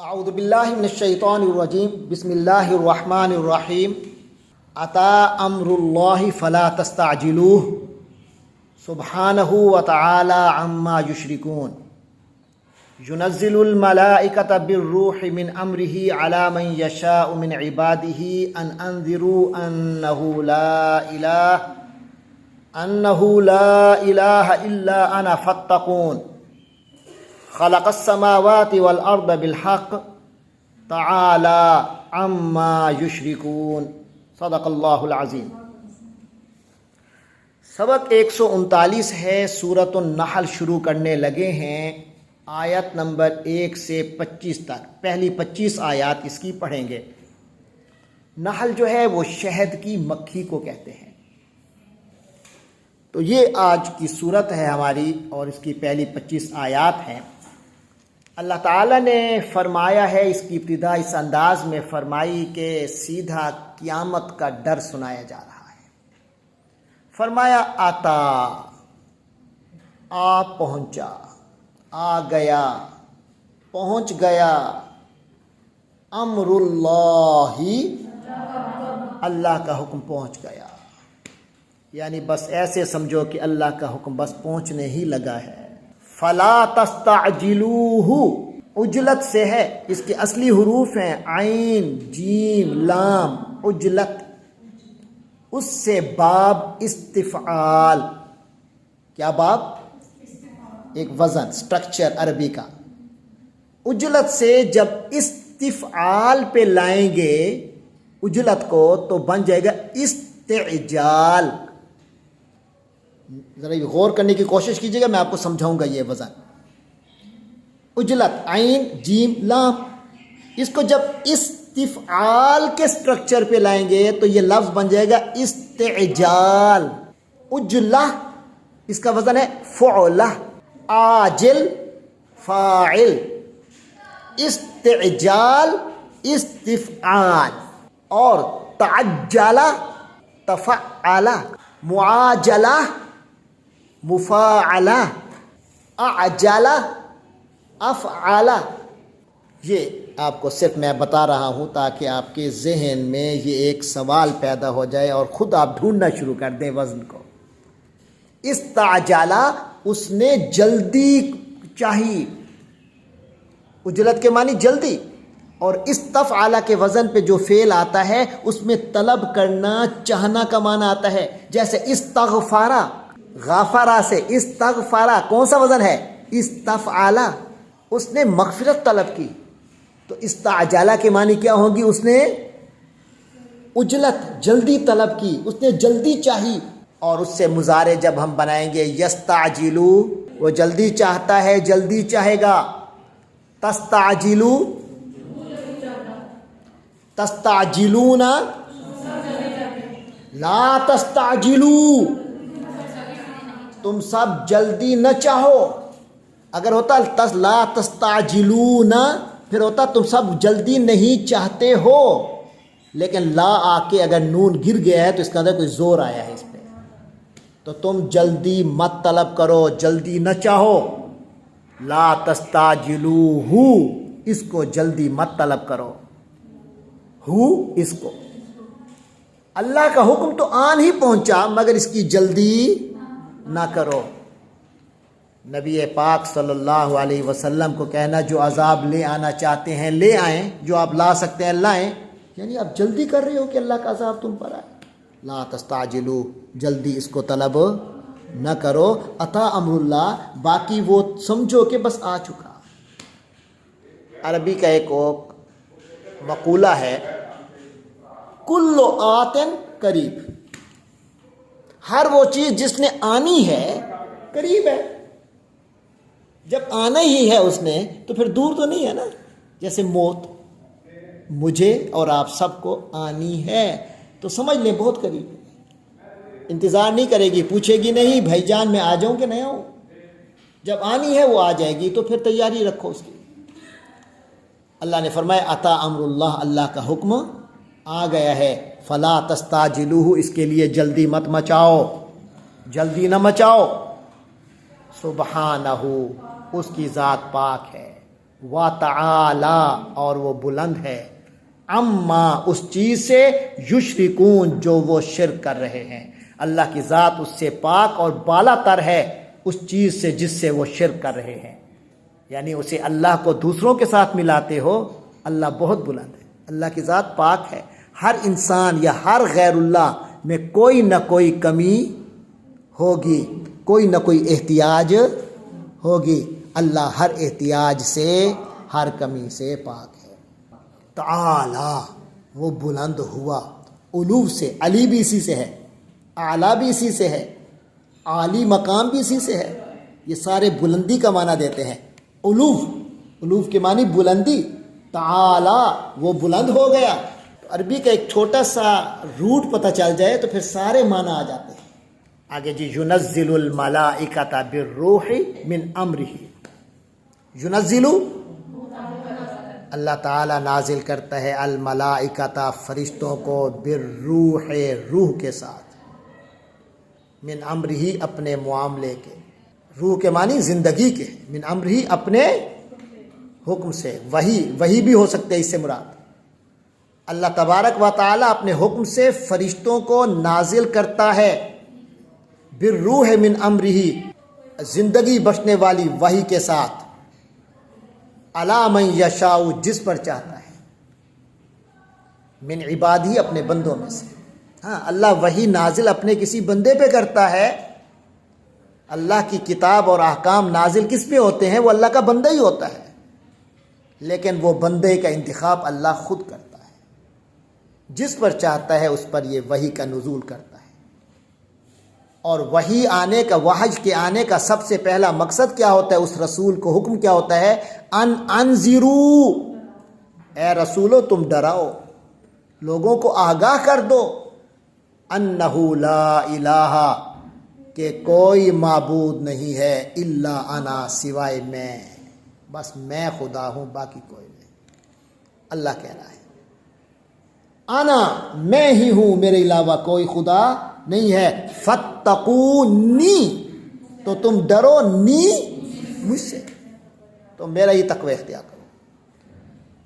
اعوذ باللہ من الشیطان الرجیم بسم اللہ الرحمن الرحیم اتا امر اللہ فلا تستعجلوہ سبحانہ وتعالی عما یشرکون ينزل الملائکۃ بالروح من امرہ علی من یشاء من عبادہ ان انذروا انہ لا الہ الا انا فاتقون خلق السماوات والارض بالحق تعالی عما یشرکون صدق اللہ العظیم۔ سبق 139 ہے، سورۃ النحل شروع کرنے لگے ہیں، آیت نمبر 1 سے 25 تک۔ پہلی 25 آیات اس کی پڑھیں گے۔ نحل جو ہے وہ شہد کی مکھی کو کہتے ہیں۔ تو یہ آج کی صورت ہے ہماری، اور اس کی پہلی 25 آیات ہیں۔ اللہ تعالیٰ نے فرمایا ہے، اس کی ابتدا اس انداز میں فرمائی کہ سیدھا قیامت کا ڈر سنایا جا رہا ہے۔ فرمایا آتا، آ پہنچا، آ گیا، پہنچ گیا، امر اللہ، اللہ کا حکم پہنچ گیا۔ یعنی بس ایسے سمجھو کہ اللہ کا حکم بس پہنچنے ہی لگا ہے۔ فلا تستعجلوہ، عجلت سے ہے، اس کے اصلی حروف ہیں عین جیم لام، عجلت، اس سے باب استفعال۔ کیا باب؟ ایک وزن، سٹرکچر عربی کا۔ عجلت سے جب استفعال پہ لائیں گے عجلت کو تو بن جائے گا استعجال۔ ذرا غور کرنے کی کوشش کیجیے گا، میں آپ کو سمجھاؤں گا یہ وزن۔ عجلت عین جیم لام، اس کو جب استفعال کے سٹرکچر پہ لائیں گے تو یہ لفظ بن جائے گا استعجال۔ عجلہ، اس کا وزن ہے فعلہ، عاجل فاعل، استعجال استفعال، اور تعجلہ تفعلہ، معاجلہ مفاعلہ، اعجلہ افعلہ۔ یہ آپ کو صرف میں بتا رہا ہوں تاکہ آپ کے ذہن میں یہ ایک سوال پیدا ہو جائے اور خود آپ ڈھونڈنا شروع کر دیں وزن کو۔ استعجلہ، اس نے جلدی چاہی، عجلت کے معنی جلدی، اور استفعلہ کے وزن پہ جو فعل آتا ہے اس میں طلب کرنا، چاہنا کا معنی آتا ہے۔ جیسے استغفارہ، غافرہ سے استغفارہ، کون سا وزن ہے؟ استفعلہ، اس نے مغفرت طلب کی۔ تو استعجلہ کے معنی کیا ہوگی؟ اس نے عجلت، جلدی طلب کی، اس نے جلدی چاہی۔ اور اس سے مضارع جب ہم بنائیں گے یستعجلو، وہ جلدی چاہتا ہے، جلدی چاہے گا۔ تستعجلو، تستعجلون، لا تستعجلو، تم سب جلدی نہ چاہو۔ اگر ہوتا لا تستعجلون، پھر ہوتا تم سب جلدی نہیں چاہتے ہو، لیکن لا آ کے اگر نون گر گیا ہے تو اس کے اندر کوئی زور آیا ہے اس پہ۔ تو تم جلدی مت طلب کرو، جلدی نہ چاہو۔ لا تستعجلوہ، اس کو جلدی مت طلب کرو، ہو اس کو۔ اللہ کا حکم تو آن ہی پہنچا مگر اس کی جلدی نہ کرو۔ نبی پاک صلی اللہ علیہ وسلم کو کہنا جو عذاب لے آنا چاہتے ہیں لے آئیں، جو آپ لا سکتے ہیں لائیں، یعنی آپ جلدی کر رہے ہو کہ اللہ کا عذاب تم پر آئے۔ لا تستعجلو، جلدی اس کو طلب نہ کرو۔ اتا امر اللہ، باقی وہ سمجھو کہ بس آ چکا۔ عربی کا ایک مقولہ ہے، کل آتن قریب، ہر وہ چیز جس نے آنی ہے قریب ہے۔ جب آنا ہی ہے اس نے تو پھر دور تو نہیں ہے نا۔ جیسے موت مجھے اور آپ سب کو آنی ہے، تو سمجھ لیں بہت قریب ہے۔ انتظار نہیں کرے گی، پوچھے گی نہیں بھائی جان میں آ جاؤں کہ نہیں آؤں۔ جب آنی ہے وہ آ جائے گی، تو پھر تیاری رکھو اس کی۔ اللہ نے فرمایا اتا امر اللہ، اللہ کا حکم آ گیا ہے۔ فلا تستعجلوہ، اس کے لیے جلدی مت مچاؤ، جلدی نہ مچاؤ۔ سبحانہ، اس کی ذات پاک ہے، وَتَعَالَى اور وہ بلند ہے، عما اس چیز سے، یشرکون جو وہ شرک کر رہے ہیں۔ اللہ کی ذات اس سے پاک اور بالا تر ہے اس چیز سے جس سے وہ شرک کر رہے ہیں، یعنی اسے اللہ کو دوسروں کے ساتھ ملاتے ہو، اللہ بہت بلند ہے، اللہ کی ذات پاک ہے۔ ہر انسان یا ہر غیر اللہ میں کوئی نہ کوئی کمی ہوگی، کوئی نہ کوئی احتیاج ہوگی، اللہ ہر احتیاج سے، ہر کمی سے پاک ہے۔ تعالی وہ بلند ہوا، علو سے، علی بھی اسی سے ہے، اعلیٰ بھی اسی سے ہے، عالی مقام بھی اسی سے ہے، یہ سارے بلندی کا معنی دیتے ہیں۔ علو کے معنی بلندی، تعالی وہ بلند ہو گیا۔ عربی کا ایک چھوٹا سا روٹ پتہ چل جائے تو پھر سارے معنی آ جاتے ہیں۔ آگے جی، ينزل الملائکۃ بالروح من امرہ، ينزل اللہ تعالیٰ نازل کرتا ہے، الملائکۃ فرشتوں کو، بالروح روح کے ساتھ، من امرہ اپنے معاملے کے، روح کے معنی زندگی کے، من امرہ اپنے حکم سے، وہی بھی ہو سکتے اس سے مراد۔ اللہ تبارک و تعالیٰ اپنے حکم سے فرشتوں کو نازل کرتا ہے، بالروح من امرہ زندگی بخشنے والی وحی کے ساتھ، علی من یشاء جس پر چاہتا ہے، من عبادہ اپنے بندوں میں سے۔ ہاں، اللہ وحی نازل اپنے کسی بندے پہ کرتا ہے۔ اللہ کی کتاب اور احکام نازل کس پہ ہوتے ہیں؟ وہ اللہ کا بندہ ہی ہوتا ہے، لیکن وہ بندے کا انتخاب اللہ خود کرتا ہے، جس پر چاہتا ہے اس پر یہ وحی کا نزول کرتا ہے۔ اور وحی آنے کا، وحی کے آنے کا سب سے پہلا مقصد کیا ہوتا ہے؟ اس رسول کو حکم کیا ہوتا ہے؟ انذروا، اے رسولو تم ڈراؤ، لوگوں کو آگاہ کر دو، انہ لا الہ کہ کوئی معبود نہیں ہے، الا انا سوائے میں، بس میں خدا ہوں، باقی کوئی نہیں۔ اللہ کہہ رہا ہے انا میں ہی ہوں، میرے علاوہ کوئی خدا نہیں ہے، فاتقونی تو تم ڈرو، نی مجھ سے، تو میرا ہی تقوی اختیار کرو۔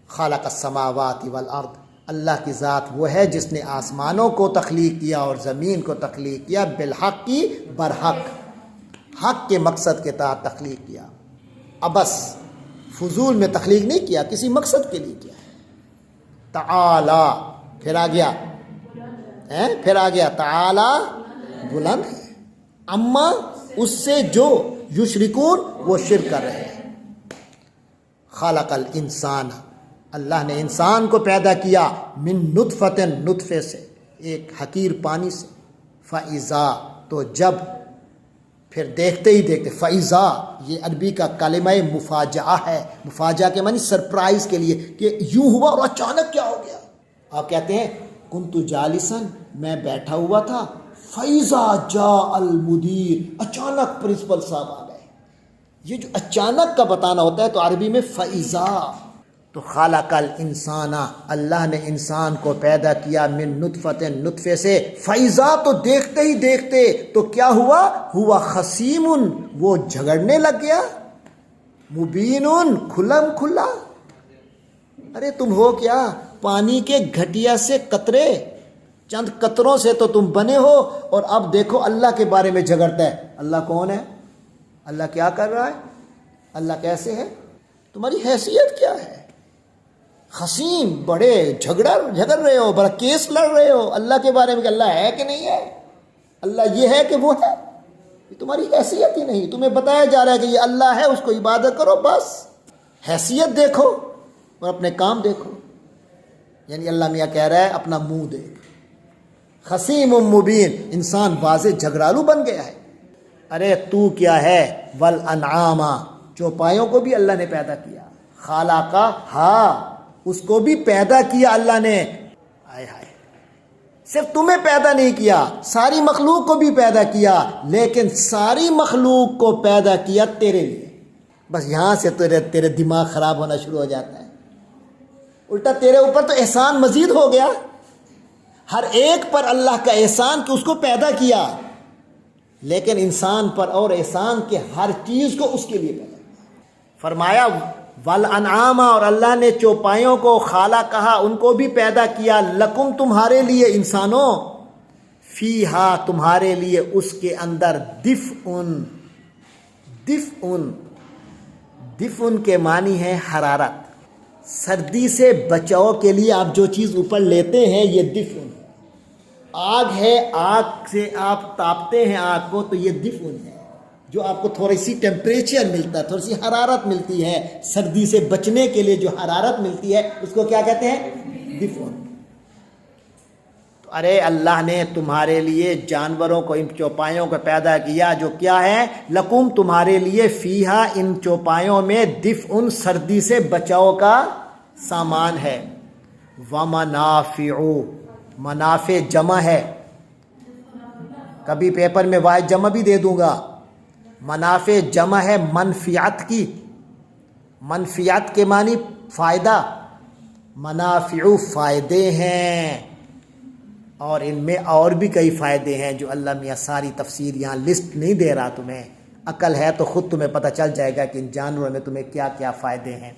خالق السماوات والارض، اللہ کی ذات وہ ہے جس نے آسمانوں کو تخلیق کیا اور زمین کو تخلیق کیا، بالحق کی، برحق، حق کے مقصد کے تحت تخلیق کیا، ابس فضول میں تخلیق نہیں کیا، کسی مقصد کے لیے کیا۔ تعالی پھر آ گیا تعالی بلند ہے، اما اس سے جو، یشرکون وہ شرک کر رہے ہیں۔ خالق الانسان، اللہ نے انسان کو پیدا کیا، من نطفۃ نطفے سے، ایک حقیر پانی سے، فاذا تو جب، پھر دیکھتے ہی دیکھتے، فاذا یہ عربی کا کلمہ مفاجعہ ہے، مفاجعہ کے معنی سرپرائز کے لیے، کہ یوں ہوا اور اچانک کیا ہو گیا۔ آپ کہتے ہیں کنت جالسا، میں بیٹھا ہوا تھا، فاذا جاء المدیر، اچانک پرنسپل صاحب آ گئے۔ یہ جو اچانک کا بتانا ہوتا ہے تو عربی میں فاذا۔ تو خالق الانسان، اللہ نے انسان کو پیدا کیا، من نطفۃ نطفے سے، فاذا تو دیکھتے ہی دیکھتے تو کیا ہوا؟ ہوا خصیم وہ جھگڑنے لگ گیا، مبین کھلم کھلا۔ ارے تم ہو کیا؟ پانی کے گھٹیا سے قطرے، چند قطروں سے تو تم بنے ہو، اور اب دیکھو اللہ کے بارے میں جھگڑتا ہے۔ اللہ کون ہے؟ اللہ کیا کر رہا ہے؟ اللہ کیسے ہے؟ تمہاری حیثیت کیا ہے؟ خصیم، بڑے جھگڑ رہے ہو، بڑا کیس لڑ رہے ہو اللہ کے بارے میں کہ اللہ ہے کہ نہیں ہے، اللہ یہ ہے کہ وہ ہے۔ یہ تمہاری حیثیت ہی نہیں، تمہیں بتایا جا رہا ہے کہ یہ اللہ ہے، اس کو عبادت کرو، بس حیثیت دیکھو اور اپنے کام دیکھو۔ یعنی اللہ میاں کہہ رہا ہے اپنا منہ دیکھ۔ خصیم مبین، انسان واضح جھگڑالو بن گیا ہے۔ ارے تو کیا ہے؟ والانعام، چوپایوں کو بھی اللہ نے پیدا کیا، خالقہ، ہاں اس کو بھی پیدا کیا اللہ نے۔ ہائے ہائے، صرف تمہیں پیدا نہیں کیا، ساری مخلوق کو بھی پیدا کیا، لیکن ساری مخلوق کو پیدا کیا تیرے لیے۔ بس یہاں سے تیرے دماغ خراب ہونا شروع ہو جاتا ہے، الٹا تیرے اوپر تو احسان مزید ہو گیا، ہر ایک پر اللہ کا احسان کہ اس کو پیدا کیا، لیکن انسان پر اور احسان کہ ہر چیز کو اس کے لیے پیدا کیا۔ فرمایا والانعام، اور اللہ نے چوپایوں کو خالہ کہا، ان کو بھی پیدا کیا، لکم تمہارے لیے انسانوں، فیہا تمہارے لیے اس کے اندر دفء، دفء کے معنی ہے حرارت، سردی سے بچاؤ کے لیے آپ جو چیز اوپر لیتے ہیں یہ دفء، آگ ہے، آگ سے آپ تاپتے ہیں آگ کو تو یہ دفء ہے، جو آپ کو تھوڑی سی ٹیمپریچر ملتا ہے، تھوڑی سی حرارت ملتی ہے، سردی سے بچنے کے لیے جو حرارت ملتی ہے اس کو کیا کہتے ہیں؟ دفء۔ تو ارے اللہ نے تمہارے لیے جانوروں کو، ان چوپایوں کو پیدا کیا جو کیا ہے؟ لکم تمہارے لیے، فیہا ان چوپایوں میں، دفء سردی سے بچاؤ کا سامان ہے، ومنافع، منافع جمع ہے، کبھی پیپر میں واحد جمع بھی دے دوں گا، منافع جمع ہے منفعت کی، منفعت کے معنی فائدہ، منافع فائدے ہیں، اور ان میں اور بھی کئی فائدے ہیں جو اللہ میاں ساری تفسیر یہاں لسٹ نہیں دے رہا، تمہیں عقل ہے تو خود تمہیں پتہ چل جائے گا کہ ان جانوروں میں تمہیں کیا کیا فائدے ہیں۔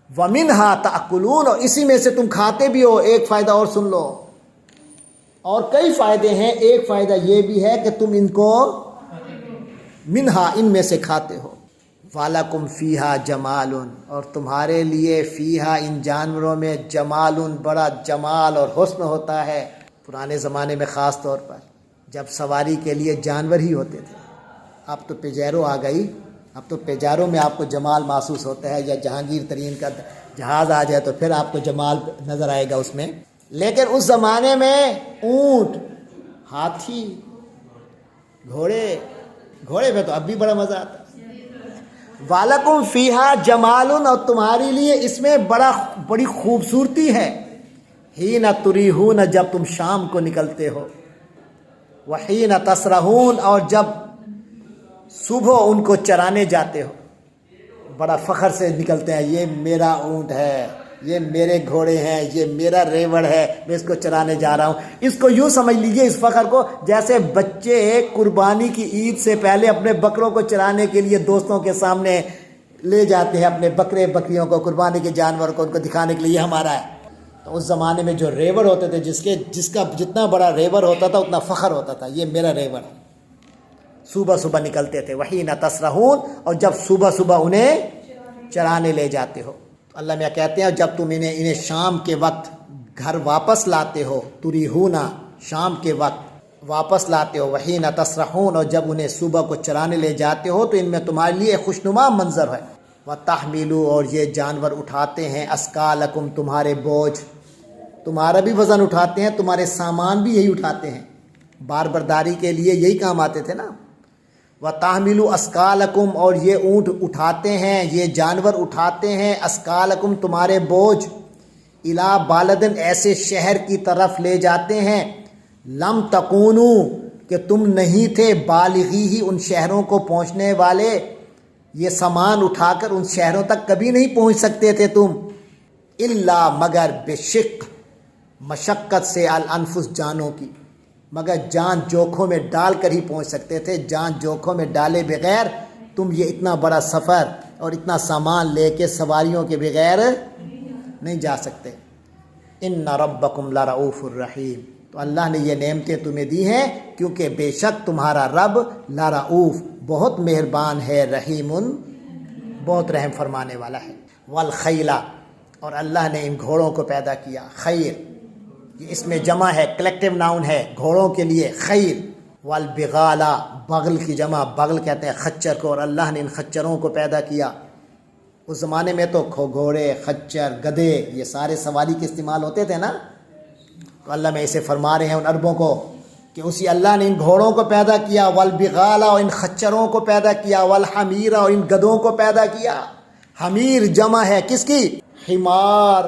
وَمِنْهَا تَأْكُلُونَ، اور اسی میں سے تم کھاتے بھی ہو۔ ایک فائدہ اور سن لو، اور کئی فائدے ہیں، ایک فائدہ یہ بھی ہے کہ تم ان کو منہا ان میں سے کھاتے ہو۔ وَلَكُمْ فِيهَا جَمَالٌ، اور تمہارے لیے فیہا ان جانوروں میں جمال، بڑا جمال اور حسن ہوتا ہے۔ پرانے زمانے میں خاص طور پر جب سواری کے لیے جانور ہی ہوتے تھے، اب تو پیجیرو آ گئی، اب تو پیجاروں میں آپ کو جمال محسوس ہوتا ہے، یا جہانگیر ترین کا جہاز آ جائے تو پھر آپ کو جمال نظر آئے گا اس میں، لیکن اس زمانے میں اونٹ، ہاتھی، گھوڑے پہ تو اب بھی بڑا مزہ آتا ہے۔ وَلَكُمْ فِيهَا جَمَالٌ، اور تمہارے لیے اس میں بڑی خوبصورتی ہے، حِینَ تُرِیحُونَ، جب تم شام کو نکلتے ہو، وَحِینَ تَسْرَحُونَ، اور جب صبح ان کو چرانے جاتے ہو، بڑا فخر سے نکلتے ہیں، یہ میرا اونٹ ہے، یہ میرے گھوڑے ہیں، یہ میرا ریوڑ ہے، میں اس کو چرانے جا رہا ہوں۔ اس کو یوں سمجھ لیجئے، اس فخر کو، جیسے بچے قربانی کی عید سے پہلے اپنے بکروں کو چرانے کے لیے دوستوں کے سامنے لے جاتے ہیں، اپنے بکرے بکریوں کو، قربانی کے جانور کو، ان کو دکھانے کے لیے یہ ہمارا ہے۔ تو اس زمانے میں جو ریوڑ ہوتے تھے، جس کا جتنا بڑا ریوڑ ہوتا تھا اتنا فخر ہوتا تھا، یہ میرا ریوڑ ہے۔ صبح نکلتے تھے، وحین تسرحون، اور جب صبح انہیں چرانے لے جاتے ہو، تو اللہ میاں کہتے ہیں جب تم انہیں شام کے وقت گھر واپس لاتے ہو، تریحونا، شام کے وقت واپس لاتے ہو، وحین تسرحون، اور جب انہیں صبح کو چرانے لے جاتے ہو، تو ان میں تمہارے لیے خوشنما منظر ہے۔ وَتَحْمِلُوا، اور یہ جانور اٹھاتے ہیں، اَثْقَالَكُمْ، تمہارے بوجھ، تمہارا بھی وزن اٹھاتے ہیں، تمہارے سامان بھی یہی اٹھاتے ہیں، بار برداری کے لیے یہی کام آتے تھے نا۔ وَتَحْمِلُوا أَثْقَالَكُمْ، اور یہ اونٹ اٹھاتے ہیں، یہ جانور اٹھاتے ہیں، أَثْقَالَكُمْ، تمہارے بوجھ، إِلَىٰ بَلَدٍ، ایسے شہر کی طرف لے جاتے ہیں، لَمْ تَكُونُوا، کہ تم نہیں تھے، بالغی ہی، ان شہروں کو پہنچنے والے، یہ سامان اٹھا کر ان شہروں تک کبھی نہیں پہنچ سکتے تھے تم، إِلَّا، مگر، بشق، مشقت سے، الانفس، جانوں کی، مگر جان جوکھوں میں ڈال کر ہی پہنچ سکتے تھے، جان جوکھوں میں ڈالے بغیر تم یہ اتنا بڑا سفر اور اتنا سامان لے کے سواریوں کے بغیر نہیں جا سکتے۔ ان ربکم لرؤوف الرحیم، تو اللہ نے یہ نعمتیں تمہیں دی ہیں کیونکہ بے شک تمہارا رب لرؤوف، بہت مہربان ہے، رحیم، بہت رحم فرمانے والا ہے۔ والخیل، اور اللہ نے ان گھوڑوں کو پیدا کیا، خیر یہ اس میں جمع ہے، کلیکٹیو ناؤن ہے گھوڑوں کے لیے، خیر۔ والبغال، بغل کی جمع، بغل کہتے ہیں خچر کو، اور اللہ نے ان خچروں کو پیدا کیا۔ اس زمانے میں تو گھوڑے، خچر، گدھے، یہ سارے سواری کے استعمال ہوتے تھے نا، تو اللہ میں اسے فرما رہے ہیں ان عربوں کو کہ اسی اللہ نے ان گھوڑوں کو پیدا کیا، والبغال، اور ان خچروں کو پیدا کیا، والحمیر، اور ان گدھوں کو پیدا کیا۔ حمیر جمع ہے کس کی؟ حمار۔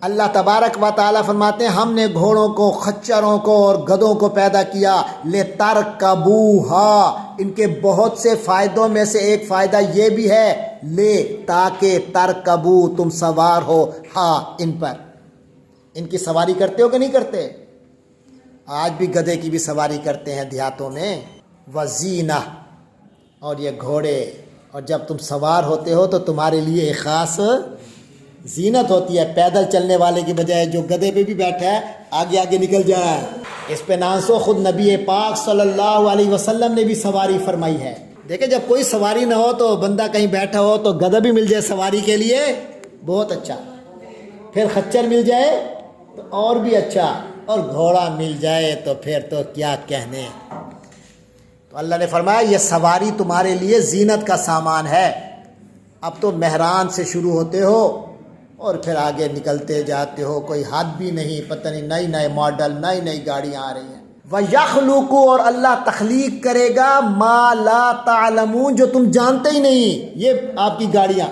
اللہ تبارک و تعالیٰ فرماتے ہیں ہم نے گھوڑوں کو، خچروں کو اور گدھوں کو پیدا کیا، لِتَرْكَبُوهَا، ان کے بہت سے فائدوں میں سے ایک فائدہ یہ بھی ہے، لے، تاکہ، ترکبو، تم سوار ہو، ہاں، ان پر، ان کی سواری کرتے ہو کہ نہیں کرتے؟ آج بھی گدھے کی بھی سواری کرتے ہیں دیہاتوں میں۔ وزینہ، اور یہ گھوڑے اور جب تم سوار ہوتے ہو تو تمہارے لیے ایک خاص زینت ہوتی ہے. پیدل چلنے والے کی بجائے جو گدھے پہ بھی بیٹھا ہے آگے آگے نکل جا رہا ہے. اس پہ نانسو خود نبی پاک صلی اللہ علیہ وسلم نے بھی سواری فرمائی ہے. دیکھیں جب کوئی سواری نہ ہو تو بندہ کہیں بیٹھا ہو تو گدھا بھی مل جائے سواری کے لیے بہت اچھا, پھر خچر مل جائے تو اور بھی اچھا, اور گھوڑا مل جائے تو پھر تو کیا کہنے. تو اللہ نے فرمایا یہ سواری تمہارے لیے زینت کا سامان ہے. اب تو مہران سے شروع ہوتے ہو اور پھر آگے نکلتے جاتے ہو, کوئی حد بھی نہیں, پتہ نہیں نئی نئے ماڈل نئی نئی گاڑیاں آ رہی ہیں. وَيَخْلُقُ اور اللہ تخلیق کرے گا مَا لَا تَعْلَمُونَ جو تم جانتے ہی نہیں. یہ آپ کی گاڑیاں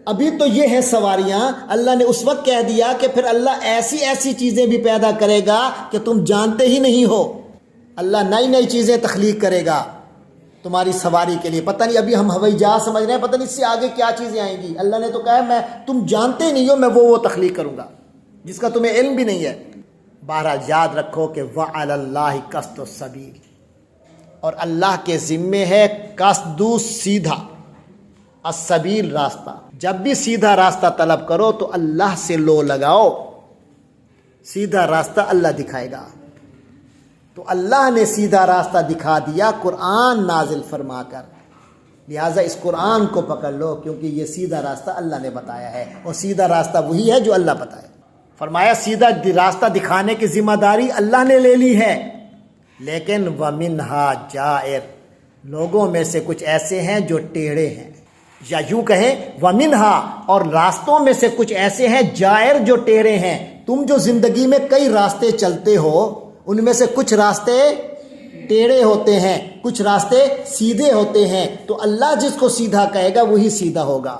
ابھی تو یہ ہیں سواریاں, اللہ نے اس وقت کہہ دیا کہ پھر اللہ ایسی ایسی چیزیں بھی پیدا کرے گا کہ تم جانتے ہی نہیں ہو. اللہ نئی نئی چیزیں تخلیق کرے گا تمہاری سواری کے لیے. پتہ نہیں ابھی ہم ہوائی جہاز سمجھ رہے ہیں, پتہ نہیں اس سے آگے کیا چیزیں آئیں گی. اللہ نے تو کہا ہے میں تم جانتے ہی نہیں ہو, میں وہ تخلیق کروں گا جس کا تمہیں علم بھی نہیں ہے. بہرحال یاد رکھو کہ وَعَلَى اللَّهِ قَصْدُ السَّبِيلِ اور اللہ کے ذمے ہے قصد سیدھا, السبیل راستہ. جب بھی سیدھا راستہ طلب کرو تو اللہ سے لو لگاؤ, سیدھا راستہ اللہ دکھائے گا. تو اللہ نے سیدھا راستہ دکھا دیا قرآن نازل فرما کر, لہٰذا اس قرآن کو پکڑ لو کیونکہ یہ سیدھا راستہ اللہ نے بتایا ہے, اور سیدھا راستہ وہی ہے جو اللہ بتائے. فرمایا سیدھا راستہ دکھانے کی ذمہ داری اللہ نے لے لی ہے, لیکن وَمِنْهَا جَائِرٌ لوگوں میں سے کچھ ایسے ہیں جو ٹیڑھے ہیں, یا یوں کہیں وَمِنْهَا اور راستوں میں سے کچھ ایسے ہیں جائر جو ٹیڑھے ہیں. تم جو زندگی میں کئی راستے چلتے ہو ان میں سے کچھ راستے ٹیڑھے ہوتے ہیں, کچھ راستے سیدھے ہوتے ہیں, تو اللہ جس کو سیدھا کہے گا وہی سیدھا ہوگا.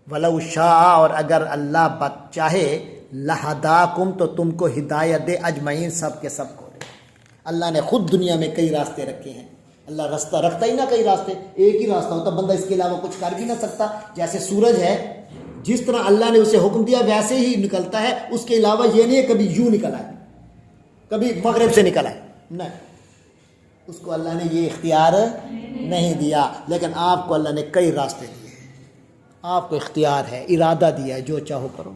وَلَوْ شَاءَ اور اگر اللہ چاہے لَهَدَاكُمْ تو تم کو ہدایت دے اجمعین سب کے سب کو. اللہ نے خود دنیا میں کئی راستے رکھے ہیں. اللہ راستہ رکھتا ہی نہ کئی راستے, ایک ہی راستہ ہوتا, بندہ اس کے علاوہ کچھ کر بھی نہ سکتا. جیسے سورج ہے جس طرح اللہ نے اسے حکم دیا ویسے ہی نکلتا ہے, اس کے علاوہ یہ نہیں ہے کبھی یوں نکل آئے کبھی مغرب سے نکل آئے, نہیں, اس کو اللہ نے یہ اختیار نہیں دیا. لیکن آپ کو اللہ نے کئی راستے دیے, آپ کو اختیار ہے, ارادہ دیا ہے, جو چاہو کرو.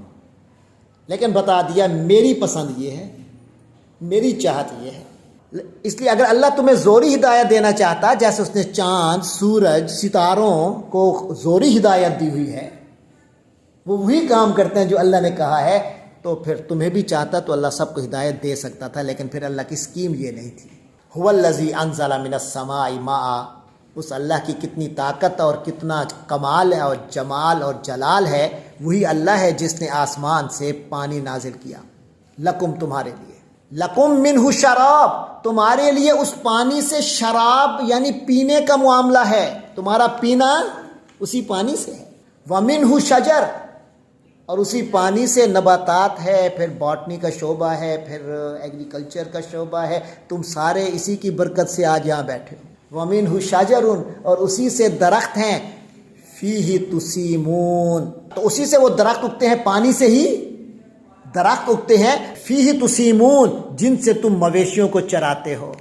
لیکن بتا دیا میری پسند یہ ہے, میری چاہت یہ ہے. اس لیے اگر اللہ تمہیں زوری ہدایت دینا چاہتا, جیسے اس نے چاند سورج ستاروں کو زوری ہدایت دی ہوئی ہے, وہ وہی کام کرتے ہیں جو اللہ نے کہا ہے, تو پھر تمہیں بھی چاہتا تو اللہ سب کو ہدایت دے سکتا تھا. لیکن پھر اللہ کی اسکیم یہ نہیں تھی. هُوَ الَّذِي أَنزَلَ مِنَ السَّمَاءِ مَاءً اس اللہ کی کتنی طاقت اور کتنا کمال ہے اور جمال اور جلال ہے. وہی اللہ ہے جس نے آسمان سے پانی نازل کیا, لکم تمہارے لیے, لکم منہ شراب تمہارے لیے اس پانی سے شراب یعنی پینے کا معاملہ ہے, تمہارا پینا اسی پانی سے ہے. ومنہ شجر اور اسی پانی سے نباتات ہے, پھر باٹنی کا شعبہ ہے, پھر ایگریکلچر کا شعبہ ہے, تم سارے اسی کی برکت سے آج یہاں بیٹھے ہو. وَمِنْهُ شَجَرٌ اور اسی سے درخت ہیں, فِيهِ تُسِيمُونَ تو اسی سے وہ درخت اگتے ہیں, پانی سے ہی درخت اگتے ہیں. فِيهِ تُسِيمُونَ جن سے تم مویشیوں کو چراتے ہو.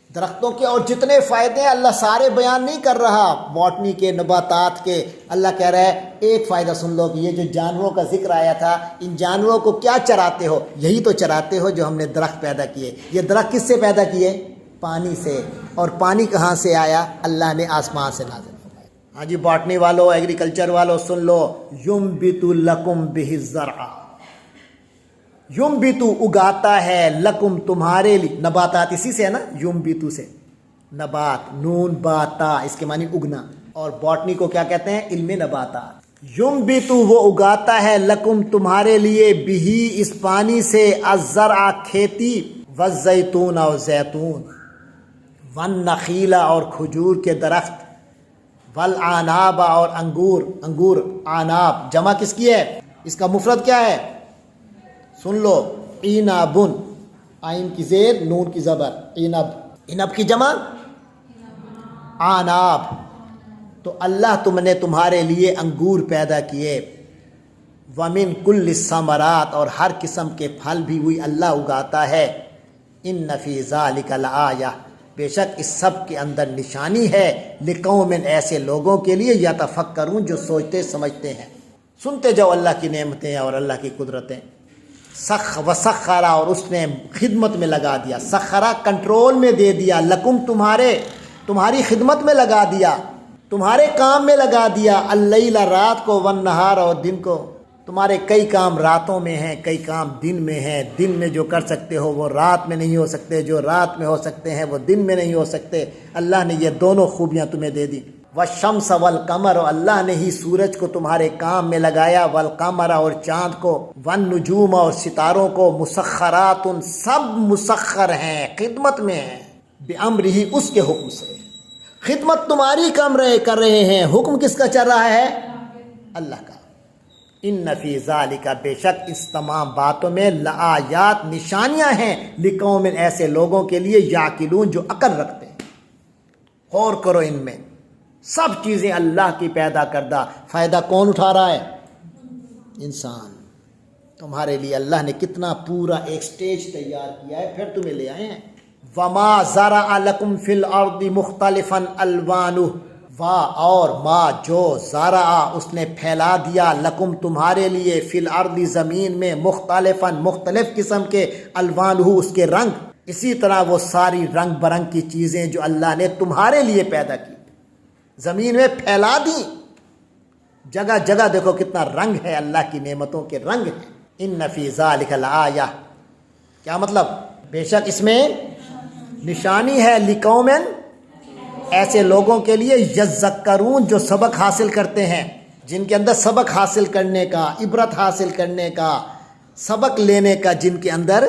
درختوں کے اور جتنے فائدے ہیں اللہ سارے بیان نہیں کر رہا, باٹنی کے, نباتات کے. اللہ کہہ رہا ہے ایک فائدہ سن لو کہ یہ جو جانوروں کا ذکر آیا تھا, ان جانوروں کو کیا چراتے ہو, یہی تو چراتے ہو جو ہم نے درخت پیدا کیے. یہ درخت کس سے پیدا کیے؟ پانی سے. اور پانی کہاں سے آیا؟ اللہ نے آسمان سے نازل فرمایا. ہاں جی باٹنی والو, ایگریکلچر والو سن لو, یُنبِتُ لَکُم بِهِ الزَّرْعَ یُنبِتُ اگاتا ہے, لکم تمہارے لیے, نباتات اسی سے ہے نا, یُنبِتُ سے نبات, نون باتا اس کے معنی اگنا, اور باٹنی کو کیا کہتے ہیں؟ علم نباتات. یُنبِتُ وہ اگاتا ہے, لکم تمہارے لیے, بِہِ اس پانی سے, الزرع کھیتی, والزیتون اور زیتون, والنخیل اور کھجور کے درخت, والعناب اور انگور, انگور عناب جمع کس کی ہے؟ اس کا مفرد کیا ہے؟ سن لو, عنابن, عین کی زیر نون کی زبر, عنب, عنب کی جمع عناب. تو اللہ تم نے تمہارے لیے انگور پیدا کیے. ومن کل الثمرات اور ہر قسم کے پھل بھی وہی اللہ اگاتا ہے. ان فی ذلک لآیہ بے شک اس سب کے اندر نشانی ہے لقوم، ایسے لوگوں کے لیے یتفکرون جو سوچتے سمجھتے ہیں۔ سنتے جاؤ اللہ کی نعمتیں اور اللہ کی قدرتیں۔ وسخرا، اور اس نے خدمت میں لگا دیا، سخرا کنٹرول میں دے دیا، لکم تمہاری خدمت میں لگا دیا، تمہارے کام میں لگا دیا، اللیل رات کو، والنہار اور دن کو۔ تمہارے کئی کام راتوں میں ہیں، کئی کام دن میں ہیں۔ دن میں جو کر سکتے ہو وہ رات میں نہیں ہو سکتے، جو رات میں ہو سکتے ہیں وہ دن میں نہیں ہو سکتے۔ اللہ نے یہ دونوں خوبیاں تمہیں دے دی۔ والشمس والقمر، اور اللہ نے ہی سورج کو تمہارے کام میں لگایا، والقمر اور چاند کو، والنجوم اور ستاروں کو، مسخرات سب مسخر ہیں، خدمت میں ہیں، بامرہ اس کے حکم سے۔ خدمت تمہاری کر رہے ہیں، حکم کس کا چل رہا ہے؟ اللہ کا۔ ان فی ذالک، بے شک اس تمام باتوں میں، لآیات نشانیاں ہیں، لقوم ایسے لوگوں کے لیے، یعقلون جو عقل رکھتے ہیں۔ غور کرو ان میں، سب چیزیں اللہ کی پیدا کردہ، فائدہ کون اٹھا رہا ہے؟ انسان۔ تمہارے لیے اللہ نے کتنا پورا ایک سٹیج تیار کیا ہے، پھر تمہیں لے آئے ہیں۔ وما زرع لکم فی الارض مختلفا الوانہ، اور ما جو زرع اس نے پھیلا دیا، لکم تمہارے لیے، فی الارض زمین میں، مختلفا مختلف قسم کے، الوانہ اس کے رنگ، اسی طرح وہ ساری رنگ برنگ کی چیزیں جو اللہ نے تمہارے لیے پیدا کی زمین میں پھیلا دی۔ جگہ جگہ دیکھو کتنا رنگ ہے، اللہ کی نعمتوں کے رنگ ہیں۔ ان فی ذالک لآیہ، کیا مطلب؟ بے شک اس میں نشانی ہے، لقوم ایسے لوگوں کے لیے، یذکرون جو سبق حاصل کرتے ہیں، جن کے اندر سبق حاصل کرنے کا، عبرت حاصل کرنے کا، سبق لینے کا جن کے اندر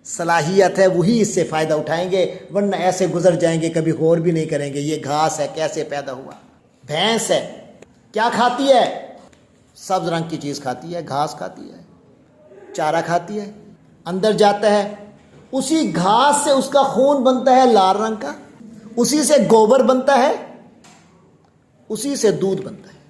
صلاحیت ہے، وہی اس سے فائدہ اٹھائیں گے، ورنہ ایسے گزر جائیں گے، کبھی غور بھی نہیں کریں گے۔ یہ گھاس ہے، کیسے پیدا ہوا؟ بھینس ہے، کیا کھاتی ہے؟ سبز رنگ کی چیز کھاتی ہے، گھاس کھاتی ہے، چارہ کھاتی ہے، اندر جاتا ہے، اسی گھاس سے اس کا خون بنتا ہے لال رنگ کا، اسی سے گوبر بنتا ہے، اسی سے دودھ بنتا ہے۔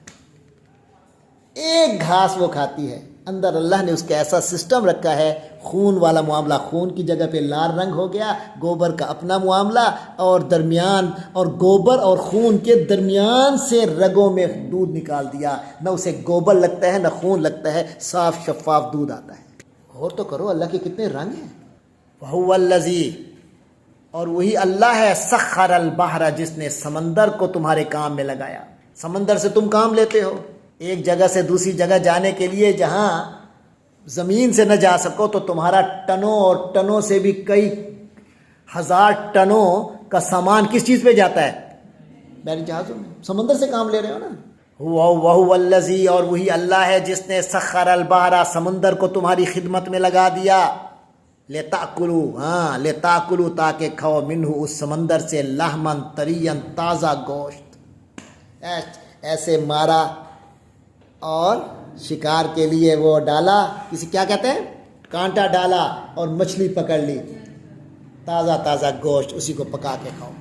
ایک گھاس وہ کھاتی ہے، اندر اللہ نے اس کا ایسا سسٹم رکھا ہے، خون والا معاملہ خون کی جگہ پہ لال رنگ ہو گیا، گوبر کا اپنا معاملہ، اور درمیان، اور گوبر اور خون کے درمیان سے رگوں میں دودھ نکال دیا، نہ اسے گوبر لگتا ہے نہ خون لگتا ہے، صاف شفاف دودھ آتا ہے۔ غور تو کرو اللہ کے کتنے رنگ ہیں۔ وَهُوَ الَّذِي، اور وہی اللہ ہے، سخر البحر، جس نے سمندر کو تمہارے کام میں لگایا۔ سمندر سے تم کام لیتے ہو، ایک جگہ سے دوسری جگہ جانے کے لیے، جہاں زمین سے نہ جا سکو تو تمہارا ٹنوں اور ٹنوں سے بھی کئی ہزار ٹنوں کا سامان کس چیز پہ جاتا ہے؟ بحری جہازوں میں۔ سمندر سے کام لے رہے ہو نا۔ وَهُوَ الَّذِي، اور وہی اللہ ہے جس نے سخر البحر، سمندر کو تمہاری خدمت میں لگا دیا، لِتَأْكُلُوا، لِتَأْكُلُوا، تاکہ کھاؤ، منہ اس سمندر سے، لحمن طریًا، تازہ گوشت۔ ایسے مارا اور شکار کے لیے وہ ڈالا، کسی کیا کہتے ہیں، کانٹا ڈالا اور مچھلی پکڑ لی، تازہ تازہ گوشت، اسی کو پکا کے کھاؤ۔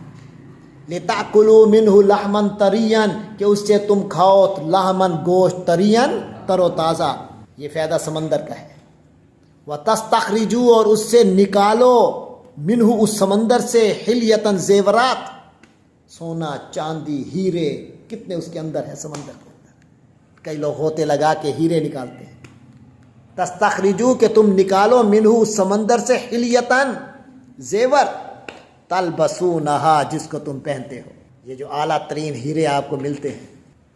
لِتَأْكُلُوا مِنْهُ لَحْمًا طَرِيًّا، کہ اس سے تم کھاؤ لحمن گوشت، طریًّا تر و تازہ، یہ فائدہ سمندر کا ہے۔ وَتَسْتَخْرِجُوا، اور اس سے نکالو، منہ اس سمندر سے، حلیتاً زیورات، سونا چاندی ہیرے، کتنے اس کے اندر ہے سمندر کے اندر۔ کئی لوگ ہوتے لگا کے ہیرے نکالتے ہیں۔ تستخرجو، کہ تم نکالو، منہ اس سمندر سے، حلیتاً زیور، تلبسونہا، جس کو تم پہنتے ہو۔ یہ جو اعلیٰ ترین ہیرے آپ کو ملتے ہیں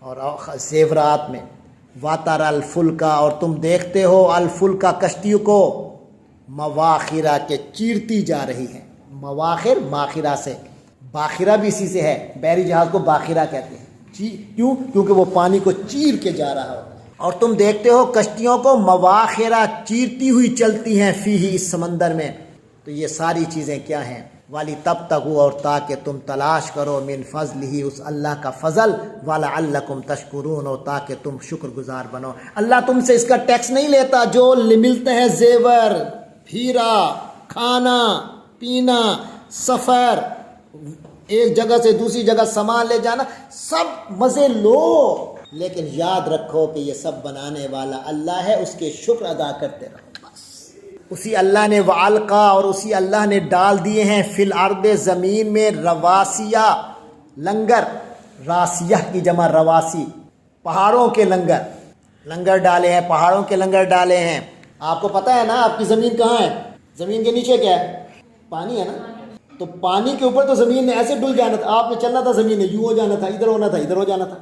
اور زیورات میں۔ واتر الفلکا، اور تم دیکھتے ہو، الفلکا کشتیوں کو، مواخرہ کے چیرتی جا رہی ہیں۔ مواخر ماخرہ سے، باخرہ بھی اسی سے ہے، بحری جہاز کو باخرہ کہتے ہیں۔ کیوں؟ کیونکہ وہ پانی کو چیر کے جا رہا ہو۔ اور تم دیکھتے ہو کشتیوں کو، مواخرہ، چیرتی ہوئی چلتی ہیں، فیہ، اس سمندر میں۔ تو یہ ساری چیزیں کیا ہیں؟ والی تب تک، اور تاکہ تم تلاش کرو، من فضل ہی، اس اللہ کا فضل، وَلَعَلَّكُمْ تَشْكُرُونَ، اور تاکہ تم شکر گزار بنو۔ اللہ تم سے اس کا ٹیکس نہیں لیتا، جو ملتے ہیں زیور، ہیرا، کھانا پینا، سفر، ایک جگہ سے دوسری جگہ سامان لے جانا، سب مزے لو، لیکن یاد رکھو کہ یہ سب بنانے والا اللہ ہے، اس کے شکر ادا کرتے رہو بس۔ اسی اللہ نے وَأَلْقَى اور اسی اللہ نے ڈال دیے ہیں فی الارض زمین میں رواسیہ لنگر، راسیہ کی جمع رواسی، پہاڑوں کے لنگر، لنگر ڈالے ہیں، پہاڑوں کے لنگر ڈالے ہیں۔ آپ کو پتہ ہے نا آپ کی زمین کہاں ہے؟ زمین کے نیچے کیا ہے؟ پانی ہے نا۔ تو پانی کے اوپر تو زمین نے ایسے ڈل جانا تھا، آپ نے چلنا تھا، زمین نے یوں ہو جانا تھا، ادھر ہونا تھا، ادھر ہو جانا تھا۔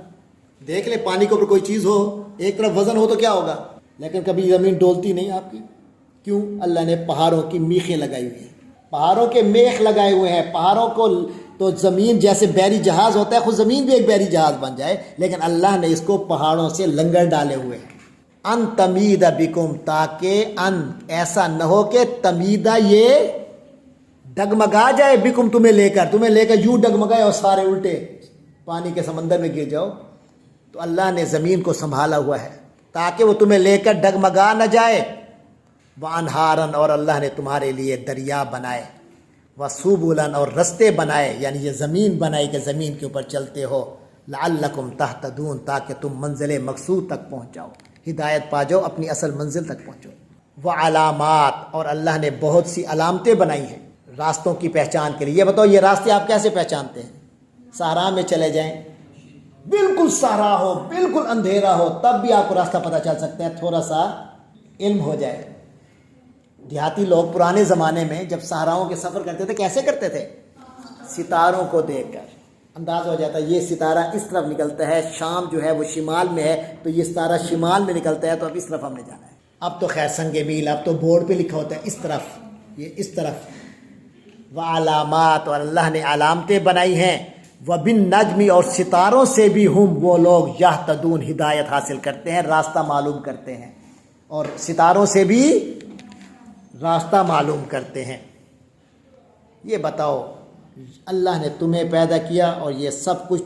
دیکھ لیں پانی کے اوپر کوئی چیز ہو، ایک طرف وزن ہو تو کیا ہوگا، لیکن کبھی زمین ڈولتی نہیں آپ کی۔ کیوں؟ اللہ نے پہاڑوں کی میخیں لگائی ہوئی ہیں، پہاڑوں کے میخ لگائے ہوئے ہیں۔ پہاڑوں کو تو زمین جیسے بحری جہاز ہوتا ہے، خود زمین بھی ایک بحری جہاز بن جائے، لیکن اللہ نے اس کو پہاڑوں سے لنگر ڈالے ہوئے ہیں۔ ان تمید بکم، تاکہ ان ایسا نہ ہو کہ تمیدہ یہ ڈگمگا جائے، بکم تمہیں لے کر یوں ڈگمگائے اور سارے الٹے پانی کے سمندر میں گر جاؤ۔ تو اللہ نے زمین کو سنبھالا ہوا ہے تاکہ وہ تمہیں لے کر ڈگمگا نہ جائے۔ وانہارن، اور اللہ نے تمہارے لیے دریا بنائے، وسبلن، اور رستے بنائے، یعنی یہ زمین بنائی کہ زمین کے اوپر چلتے ہو، لعلکم تہتدون، تاکہ تم منزل مقصود تک پہنچ جاؤ، ہدایت پا جاؤ، اپنی اصل منزل تک پہنچو۔ وعلامات، اور اللہ نے بہت سی علامتیں بنائی ہیں راستوں کی پہچان کے لیے۔ یہ بتاؤ یہ راستے آپ کیسے پہچانتے ہیں؟ صحرا میں چلے جائیں، بالکل صحرا ہو، بالکل اندھیرا ہو، تب بھی آپ کو راستہ پتہ چل سکتا ہے، تھوڑا سا علم ہو جائے۔ دیہاتی لوگ پرانے زمانے میں جب صحراؤں کے سفر کرتے تھے کیسے کرتے تھے؟ ستاروں کو دیکھ کر انداز ہو جاتا ہے یہ ستارہ اس طرف نکلتا ہے، شام جو ہے وہ شمال میں ہے، تو یہ ستارہ شمال میں نکلتا ہے، تو اب اس طرف ہم نے جانا ہے۔ اب تو خیر سنگ میل، اب تو بورڈ پہ لکھا ہوتا ہے اس طرف، یہ اس طرف۔ وعلامات، اور اللہ نے علامتیں بنائی ہیں، وبالنجم، اور ستاروں سے بھی ہم وہ لوگ یہتدون، ہدایت حاصل کرتے ہیں، راستہ معلوم کرتے ہیں، اور ستاروں سے بھی راستہ معلوم کرتے ہیں۔ یہ بتاؤ اللہ نے تمہیں پیدا کیا اور یہ سب کچھ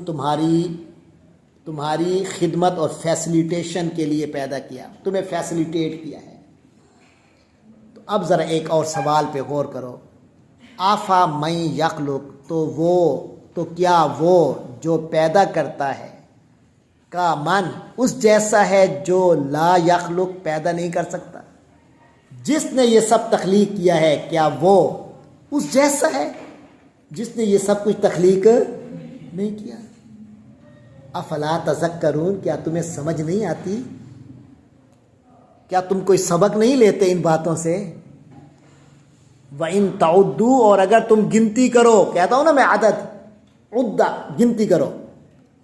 تمہاری خدمت اور فیسلیٹیشن کے لیے پیدا کیا، تمہیں فیسلیٹیٹ کیا ہے۔ تو اب ذرا ایک اور سوال پہ غور کرو، آفا من یخلق، تو کیا وہ جو پیدا کرتا ہے، کا من اس جیسا ہے جو لا یخلق، پیدا نہیں کر سکتا؟ جس نے یہ سب تخلیق کیا ہے کیا وہ اس جیسا ہے جس نے یہ سب کچھ تخلیق نہیں کیا؟ افلا تذکرون، کیا تمہیں سمجھ نہیں آتی؟ کیا تم کوئی سبق نہیں لیتے ان باتوں سے؟ وَإِن تَعُدُّوا، اور اگر تم گنتی کرو، کہتا ہوں نا میں عدد، عدہ گنتی کرو،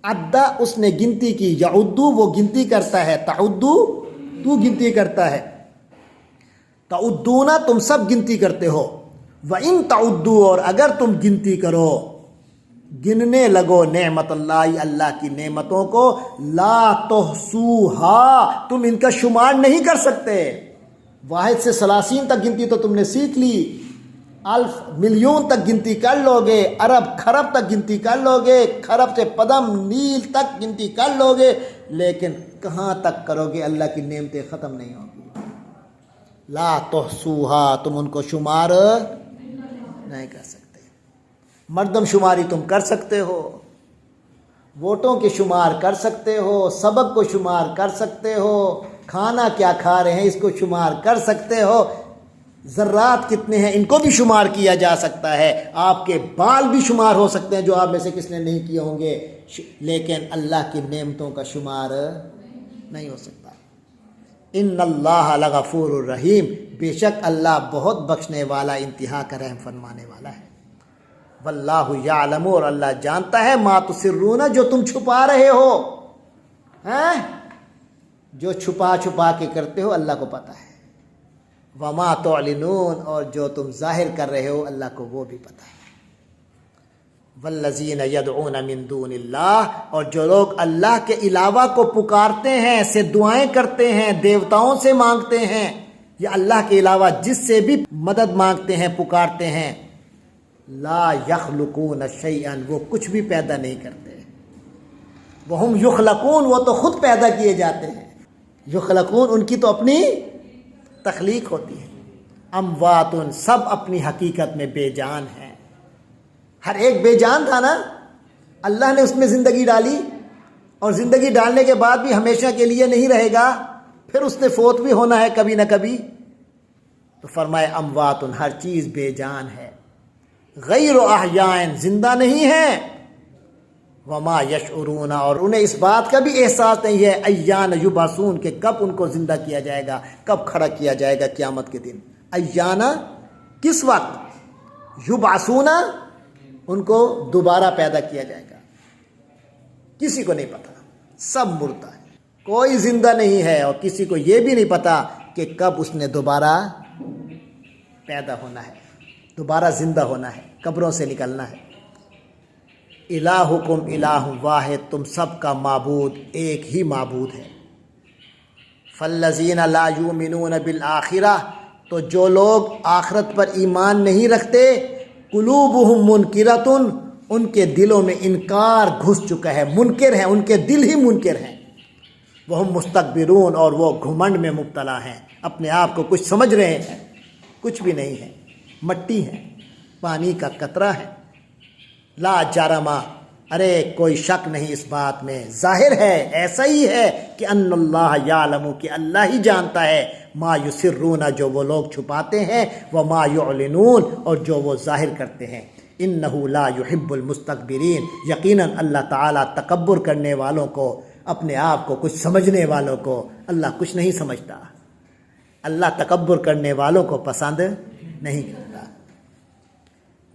عدہ اس نے گنتی کی، یعدو وہ گنتی کرتا ہے، تعدو تو گنتی کرتا ہے، تعدون تم سب گنتی کرتے ہو، وَإِن تَعُدُّوا، اور اگر تم گنتی کرو، گننے لگو نعمت اللہ، اللہ کی نعمتوں کو، لا تحصوها، تم ان کا شمار نہیں کر سکتے۔ واحد سے ثلاثین تک گنتی تو تم نے سیکھ لی، الف ملین تک گنتی کر لو گے، ارب خرب تک گنتی کر لو گے، خرب سے پدم نیل تک گنتی کر لو گے، لیکن کہاں تک کرو گے؟ اللہ کی نعمتیں ختم نہیں ہوں گی۔ لا تحصوها، تم ان کو شمار نہیں کر سکتے۔ مردم شماری تم کر سکتے ہو، ووٹوں کے شمار کر سکتے ہو، سبق کو شمار کر سکتے ہو، کھانا کیا کھا رہے ہیں اس کو شمار کر سکتے ہو، ذرات کتنے ہیں ان کو بھی شمار کیا جا سکتا ہے، آپ کے بال بھی شمار ہو سکتے ہیں جو آپ میں سے کس نے نہیں کیے ہوں گے، لیکن اللہ کی نعمتوں کا شمار نہیں ہو سکتا۔ ان اللہ لغفور الرحیم، بے شک اللہ بہت بخشنے والا، انتہا کا رحم فرمانے والا ہے۔ واللہ یعلم، اور اللہ جانتا ہے، ما تسرون، جو تم چھپا رہے ہو، جو چھپا کے کرتے ہو اللہ کو پتہ ہے، وما تعلنون، اور جو تم ظاہر کر رہے ہو اللہ کو وہ بھی پتہ ہے۔ والذین یدعون من دون اللہ، اور جو لوگ اللہ کے علاوہ کو پکارتے ہیں، سے دعائیں کرتے ہیں، دیوتاؤں سے مانگتے ہیں، یا اللہ کے علاوہ جس سے بھی مدد مانگتے ہیں، پکارتے ہیں، لا یخلقون شیئا، وہ کچھ بھی پیدا نہیں کرتے، وہم یخلقون، وہ تو خود پیدا کیے جاتے ہیں، یخلقون ان کی تو اپنی تخلیق ہوتی ہے، اموات، سب اپنی حقیقت میں بے جان ہیں، ہر ایک بے جان تھا نا، اللہ نے اس میں زندگی ڈالی، اور زندگی ڈالنے کے بعد بھی ہمیشہ کے لیے نہیں رہے گا، پھر اس نے فوت بھی ہونا ہے کبھی نہ کبھی، تو فرمائے اموات، ہر چیز بے جان ہے، غیر احیاء، زندہ نہیں ہے، وما یشعرون، اور انہیں اس بات کا بھی احساس نہیں ہے، ایان یبعثون، کہ کب ان کو زندہ کیا جائے گا، کب کھڑا کیا جائے گا قیامت کے دن، ایانا کس وقت، یبعثون ان کو دوبارہ پیدا کیا جائے گا، کسی کو نہیں پتا، سب مردہ ہے، کوئی زندہ نہیں ہے، اور کسی کو یہ بھی نہیں پتا کہ کب اس نے دوبارہ پیدا ہونا ہے، دوبارہ زندہ ہونا ہے، قبروں سے نکلنا ہے۔ الہکم الہ واحد، تم سب کا معبود ایک ہی معبود ہے۔ فالذین لا یؤمنون بالآخرہ، تو جو لوگ آخرت پر ایمان نہیں رکھتے، قلوبہم منکرۃ، ان کے دلوں میں انکار گھس چکا ہے، منکر ہیں، ان کے دل ہی منکر ہیں، وہم مستکبرون، اور وہ گھمنڈ میں مبتلا ہیں، اپنے آپ کو کچھ سمجھ رہے ہیں، کچھ بھی نہیں ہے، مٹی ہے، پانی کا قطرہ ہے۔ لا جرما، ارے کوئی شک نہیں اس بات میں، ظاہر ہے، ایسا ہی ہے کہ ان اللہ یعلم، کہ اللہ ہی جانتا ہے، ما یسرون، جو وہ لوگ چھپاتے ہیں، وما یعلنون، اور جو وہ ظاہر کرتے ہیں۔ انہ لا یحب المستکبرین، یقیناً اللہ تعالیٰ تکبر کرنے والوں کو، اپنے آپ کو کچھ سمجھنے والوں کو اللہ کچھ نہیں سمجھتا، اللہ تکبر کرنے والوں کو پسند نہیں کرتا۔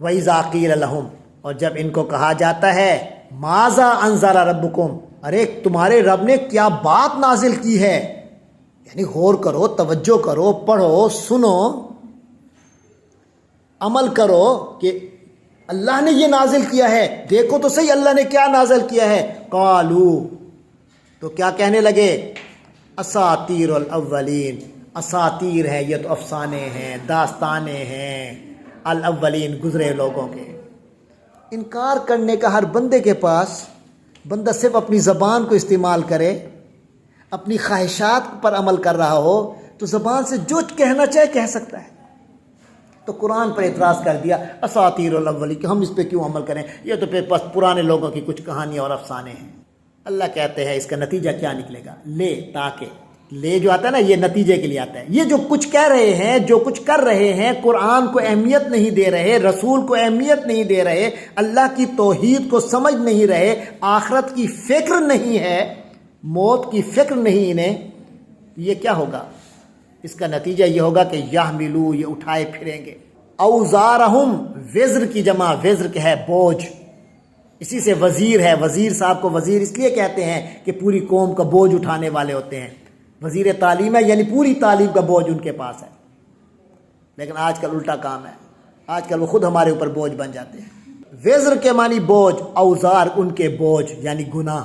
وَإِذَا قِيلَ لَهُمْ، اور جب ان کو کہا جاتا ہے، ماذا انزل ربکم، ارے تمہارے رب نے کیا بات نازل کی ہے، یعنی غور کرو، توجہ کرو، پڑھو، سنو، عمل کرو کہ اللہ نے یہ نازل کیا ہے، دیکھو تو صحیح اللہ نے کیا نازل کیا ہے۔ قالو، تو کیا کہنے لگے، اساطیر الاولین، اساطیر ہے، یہ تو افسانے ہیں، داستانیں ہیں، الاولین، گزرے لوگوں کے۔ انکار کرنے کا ہر بندے کے پاس، بندہ صرف اپنی زبان کو استعمال کرے، اپنی خواہشات پر عمل کر رہا ہو، تو زبان سے جو کہنا چاہے کہہ سکتا ہے۔ تو قرآن پر اعتراض کر دیا، اساطیر الاولی، کہ ہم اس پہ کیوں عمل کریں، یہ تو بس پرانے لوگوں کی کچھ کہانیاں اور افسانے ہیں۔ اللہ کہتے ہیں اس کا نتیجہ کیا نکلے گا، لے، تاکہ، لے جو آتا ہے نا، یہ نتیجے کے لیے آتا ہے۔ یہ جو کچھ کہہ رہے ہیں، جو کچھ کر رہے ہیں، قرآن کو اہمیت نہیں دے رہے، رسول کو اہمیت نہیں دے رہے، اللہ کی توحید کو سمجھ نہیں رہے، آخرت کی فکر نہیں ہے، موت کی فکر نہیں انہیں، یہ کیا ہوگا، اس کا نتیجہ یہ ہوگا کہ یحملو، یہ اٹھائے پھریں گے، اوزارہم، وزر کی جمع، وزر کہ ہے بوجھ، اسی سے وزیر ہے، وزیر صاحب کو وزیر اس لیے کہتے ہیں کہ پوری قوم کا بوجھ اٹھانے والے ہوتے ہیں، وزیر تعلیم ہے، یعنی پوری تعلیم کا بوجھ ان کے پاس ہے۔ لیکن آج کل الٹا کام ہے، آج کل وہ خود ہمارے اوپر بوجھ بن جاتے ہیں۔ وزر کے معنی بوجھ، اوزار ان کے بوجھ، یعنی گناہ،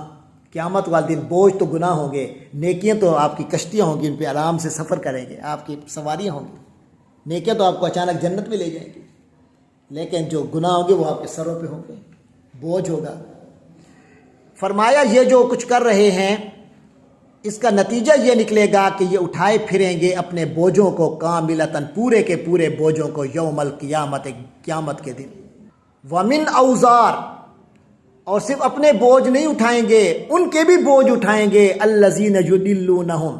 قیامت والے دن بوجھ تو گناہ ہوں گے، نیکیاں تو آپ کی کشتیاں ہوں گی، ان پہ آرام سے سفر کریں گے، آپ کی سواریاں ہوں گی، نیکیاں تو آپ کو اچانک جنت میں لے جائیں گی، لیکن جو گناہ ہوں گے وہ آپ کے سروں پہ ہوں گے، بوجھ ہوگا۔ فرمایا یہ جو کچھ کر رہے ہیں، اس کا نتیجہ یہ نکلے گا کہ یہ اٹھائے پھریں گے اپنے بوجھوں کو، کاملتاً، پورے کے پورے بوجھوں کو، یوم القیامت، قیامت کے دن۔ ومن اوزار، اور صرف اپنے بوجھ نہیں اٹھائیں گے، ان کے بھی بوجھ اٹھائیں گے، الذین یضلونہم،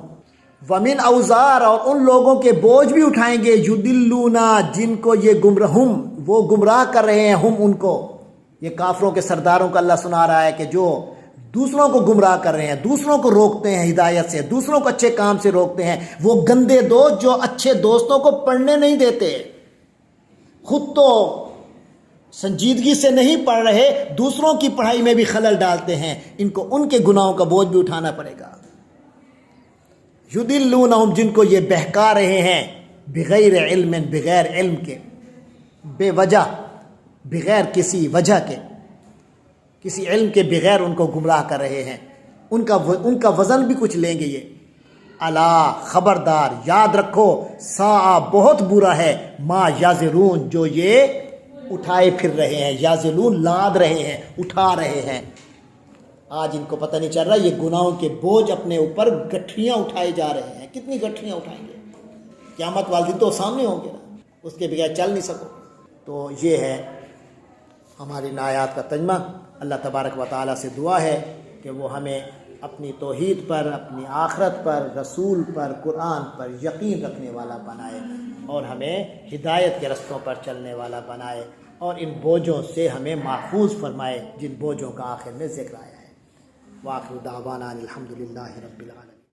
ومن اوزار، اور ان لوگوں کے بوجھ بھی اٹھائیں گے، یضلون، جن کو یہ گمراہم، وہ گمراہ کر رہے ہیں، ہم ان کو، یہ کافروں کے سرداروں کا اللہ سنا رہا ہے کہ جو دوسروں کو گمراہ کر رہے ہیں، دوسروں کو روکتے ہیں ہدایت سے، دوسروں کو اچھے کام سے روکتے ہیں، وہ گندے دوست جو اچھے دوستوں کو پڑھنے نہیں دیتے، خود تو سنجیدگی سے نہیں پڑھ رہے، دوسروں کی پڑھائی میں بھی خلل ڈالتے ہیں، ان کو ان کے گناہوں کا بوجھ بھی اٹھانا پڑے گا۔ یضلونہم، جن کو یہ بہکا رہے ہیں، بغیر علم، بغیر علم کے، بے وجہ، بغیر کسی وجہ کے، کسی علم کے بغیر ان کو گمراہ کر رہے ہیں، ان کا وزن بھی کچھ لیں گے یہ۔ الا، خبردار، یاد رکھو، ساء، بہت برا ہے، ما یزرون، جو یہ اٹھائے پھر رہے ہیں، یازلون، لاد رہے ہیں، اٹھا رہے ہیں۔ آج ان کو پتہ نہیں چل رہا، یہ گناہوں کے بوجھ اپنے اوپر گٹھیاں اٹھائے جا رہے ہیں، کتنی گٹھیاں اٹھائیں گے، قیامت والے دن تو سامنے ہوں گے نا، اس کے بغیر چل نہیں سکو۔ تو یہ ہے ہماری ان آیات کا ترجمہ۔ اللہ تبارک و تعالیٰ سے دعا ہے کہ وہ ہمیں اپنی توحید پر، اپنی آخرت پر، رسول پر، قرآن پر یقین رکھنے والا بنائے۔ اور ہمیں ہدایت کے رستوں پر چلنے والا بنائے، اور ان بوجھوں سے ہمیں محفوظ فرمائے جن بوجھوں کا آخر میں ذکر آیا ہے۔ وآخر دعوانا الحمدللہ رب العالمین۔